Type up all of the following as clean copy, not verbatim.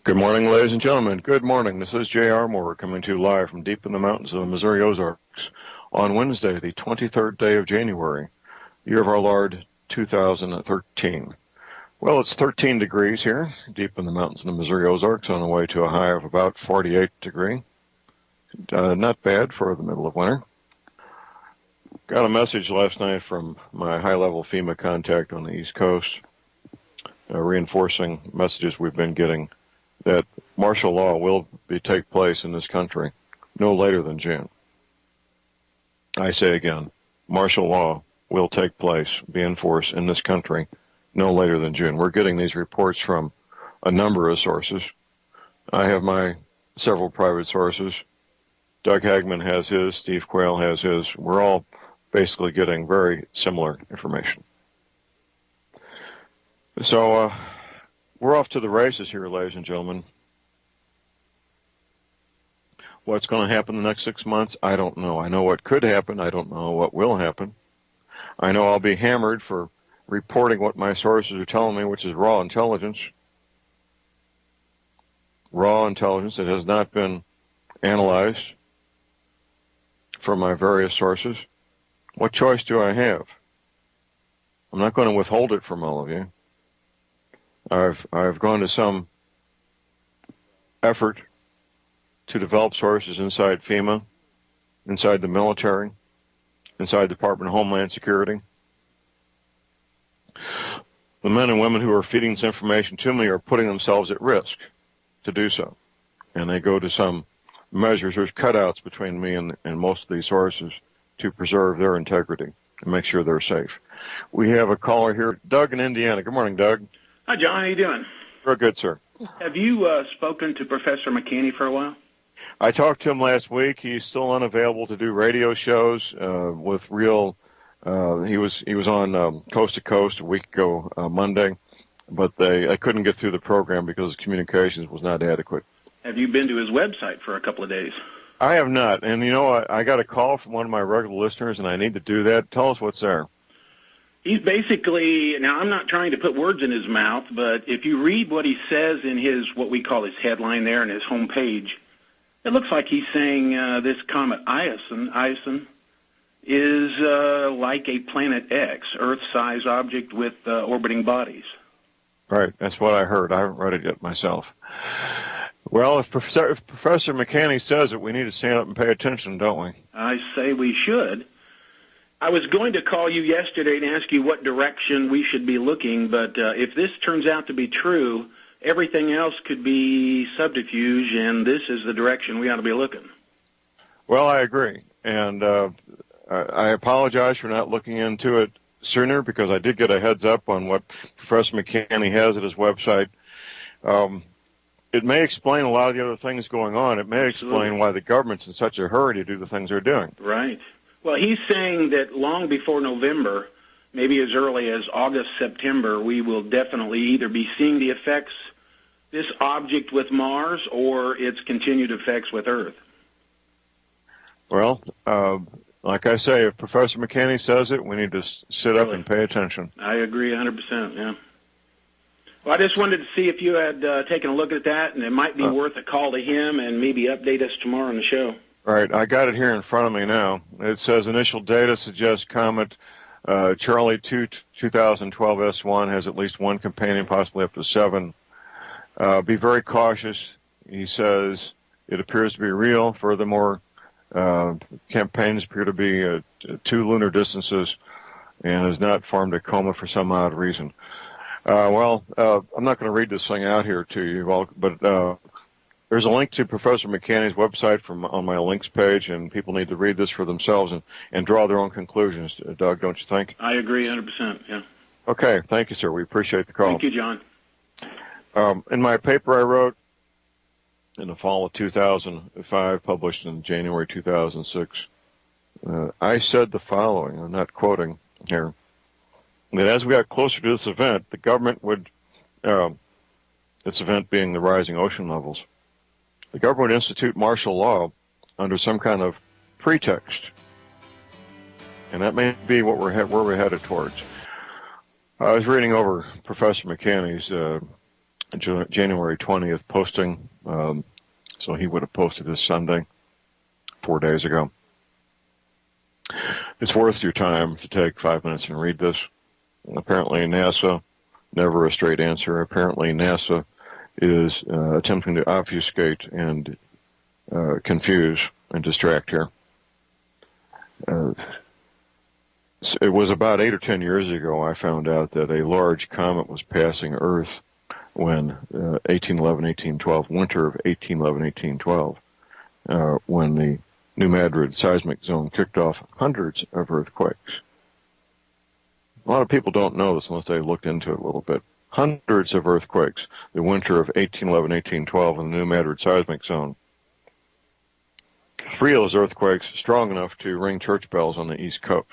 Good morning, ladies and gentlemen. Good morning. This is J.R. Moore coming to you live from deep in the mountains of the Missouri Ozarks on Wednesday, the 23rd day of January, year of our Lord 2013. Well, it's 13 degrees here, deep in the mountains of the Missouri Ozarks, on the way to a high of about 48 degrees. Not bad for the middle of winter. Got a message last night from my high-level FEMA contact on the East Coast, reinforcing messages we've been getting that martial law will take place in this country no later than June. I say again, martial law will take place, be in force in this country no later than June. We're getting these reports from a number of sources. I have my several private sources. Doug Hagman has his, Steve Quayle has his. We're all basically getting very similar information. So we're off to the races here, ladies and gentlemen. What's going to happen the next 6 months? I don't know. I know what could happen. I don't know what will happen. I know I'll be hammered for reporting what my sources are telling me, which is raw intelligence. Raw intelligence that has not been analyzed from my various sources. What choice do I have? I'm not going to withhold it from all of you. I've gone to some effort to develop sources inside FEMA, inside the military, inside the Department of Homeland Security. The men and women who are feeding this information to me are putting themselves at risk to do so. And they go to some measures. There's cutouts between me and most of these sources to preserve their integrity and make sure they're safe. We have a caller here, Doug in Indiana. Good morning, Doug. Hi, John. How you doing? Real good, sir. Have you spoken to Professor McKinney for a while? I talked to him last week. He's still unavailable to do radio shows with real. He was on Coast to Coast a week ago Monday, but I couldn't get through the program because communications was not adequate. Have you been to his website for a couple of days? I have not, and you know I got a call from one of my regular listeners, and I need to do that. Tell us what's there. He's basically, now I'm not trying to put words in his mouth, but if you read what he says in his, what we call his headline there in his home page, it looks like he's saying this comet Ison is like a Planet X, Earth-sized object with orbiting bodies. Right, that's what I heard. I haven't read it yet myself. Well, if Professor McKinney says it, we need to stand up and pay attention, don't we? I say we should. I was going to call you yesterday and ask you what direction we should be looking, but if this turns out to be true, everything else could be subterfuge, and this is the direction we ought to be looking. Well, I agree, and I apologize for not looking into it sooner because I did get a heads up on what Professor McKinney has at his website. It may explain a lot of the other things going on. It may explain why the government's in such a hurry to do the things they're doing. Right. Well, he's saying that long before November, maybe as early as August, September, we will definitely either be seeing the effects, this object with Mars, or its continued effects with Earth. Well, like I say, if Professor McKinney says it, we need to sit up and pay attention. I agree 100%, yeah. Well, I just wanted to see if you had taken a look at that, and it might be worth a call to him and maybe update us tomorrow on the show. All right, I got it here in front of me now. It says initial data suggests comet Charlie 2012 S1 has at least one companion, possibly up to 7. Be very cautious. He says it appears to be real. Furthermore, campaigns appear to be 2 lunar distances and has not formed a coma for some odd reason. I'm not going to read this thing out here to you, but there's a link to Professor McKinney's website on my links page, and people need to read this for themselves and draw their own conclusions. Doug, don't you think? I agree 100%, yeah. Okay, thank you, sir. We appreciate the call. Thank you, John. In my paper I wrote in the fall of 2005, published in January 2006, I said the following, I'm not quoting here, that as we got closer to this event, the government would, this event being the rising ocean levels, the government would institute martial law under some kind of pretext. And that may be what where we're headed towards. I was reading over Professor McKinney's January 20th posting. So he would have posted this Sunday, 4 days ago. It's worth your time to take 5 minutes and read this. Apparently NASA, never a straight answer. Apparently NASA is attempting to obfuscate and confuse and distract here. It was about 8 or 10 years ago I found out that a large comet was passing Earth when 1811, 1812, winter of 1811, 1812, when the New Madrid seismic zone kicked off hundreds of earthquakes. A lot of people don't know this unless they looked into it a little bit. Hundreds of earthquakes, the winter of 1811, 1812 in the New Madrid seismic zone. 3 of those earthquakes strong enough to ring church bells on the East Coast.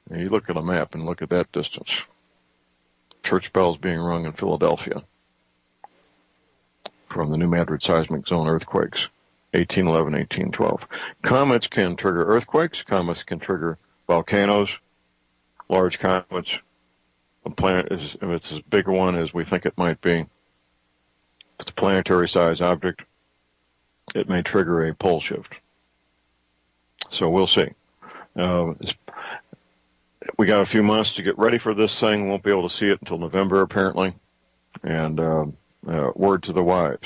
And you look at a map and look at that distance. Church bells being rung in Philadelphia from the New Madrid seismic zone earthquakes, 1811, 1812. Comets can trigger earthquakes. Comets can trigger volcanoes. Large comets. A planet is, if it's as big a one as we think it might be, it's a planetary size object, it may trigger a pole shift. So we'll see. We got a few months to get ready for this thing. Won't be able to see it until November, apparently. And word to the wise.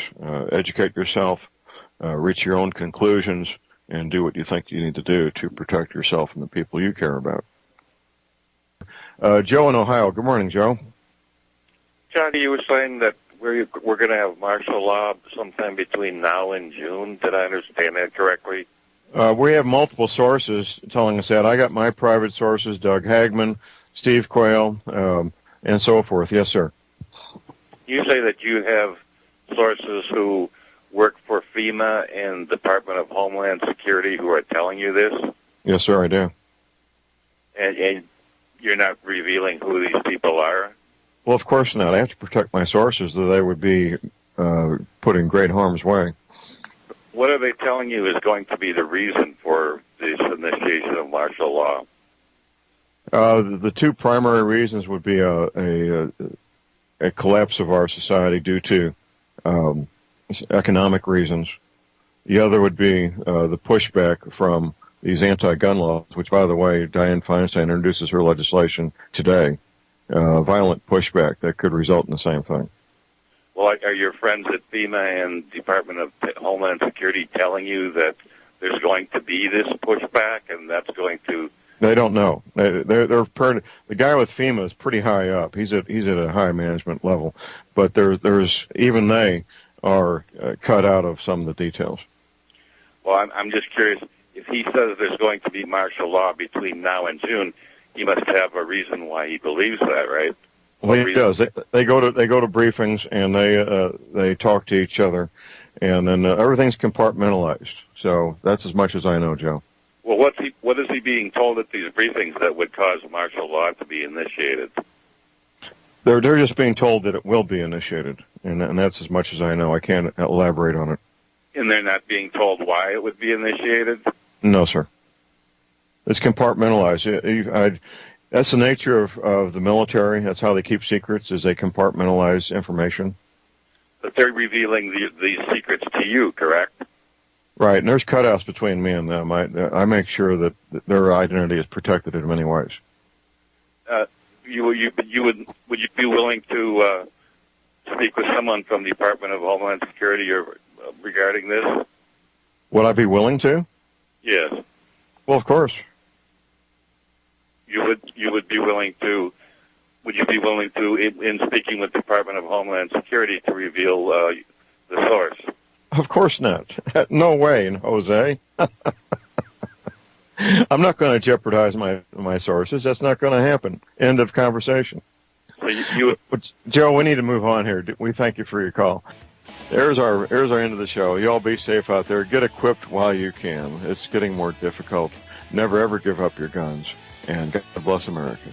Educate yourself, reach your own conclusions, and do what you think you need to do to protect yourself and the people you care about. Joe in Ohio. Good morning, Joe. Johnny, you were saying that we're going to have martial law sometime between now and June. Did I understand that correctly? We have multiple sources telling us that. I got my private sources, Doug Hagman, Steve Quayle, and so forth. Yes, sir. You say that you have sources who work for FEMA and Department of Homeland Security who are telling you this? Yes, sir, I do. And you're not revealing who these people are? Well, of course not. I have to protect my sources, or they would be put in great harm's way. What are they telling you is going to be the reason for this initiation of martial law? The 2 primary reasons would be a collapse of our society due to economic reasons. The other would be the pushback from these anti-gun laws, which, by the way, Dianne Feinstein introduces her legislation today. Violent pushback that could result in the same thing. Well, are your friends at FEMA and Department of Homeland Security telling you that there's going to be this pushback and that's going to... They don't know. The guy with FEMA is pretty high up. He's at a high management level, but there's even they are cut out of some of the details. Well, I'm just curious. If he says there's going to be martial law between now and June, he must have a reason why he believes that, right? Well, he does. They go to briefings and they talk to each other, and then everything's compartmentalized. So that's as much as I know, Joe. Well, what is he being told at these briefings that would cause martial law to be initiated? They're just being told that it will be initiated, and that's as much as I know. I can't elaborate on it. And they're not being told why it would be initiated? No, sir. It's compartmentalized. That's the nature of the military. That's how they keep secrets, is they compartmentalize information. But they're revealing these secrets to you, correct? Right, and there's cutouts between me and them. I make sure that their identity is protected in many ways. Would you be willing to speak with someone from the Department of Homeland Security regarding this? Would I be willing to? Yes. Well, of course. You would be willing to? Would you be willing to, in speaking with the Department of Homeland Security, to reveal the source? Of course not. No way, Jose. I'm not going to jeopardize my sources. That's not going to happen. End of conversation. So Joe, we need to move on here. We thank you for your call. There's our end of the show. You all be safe out there. Get equipped while you can. It's getting more difficult. Never ever give up your guns. And God bless America.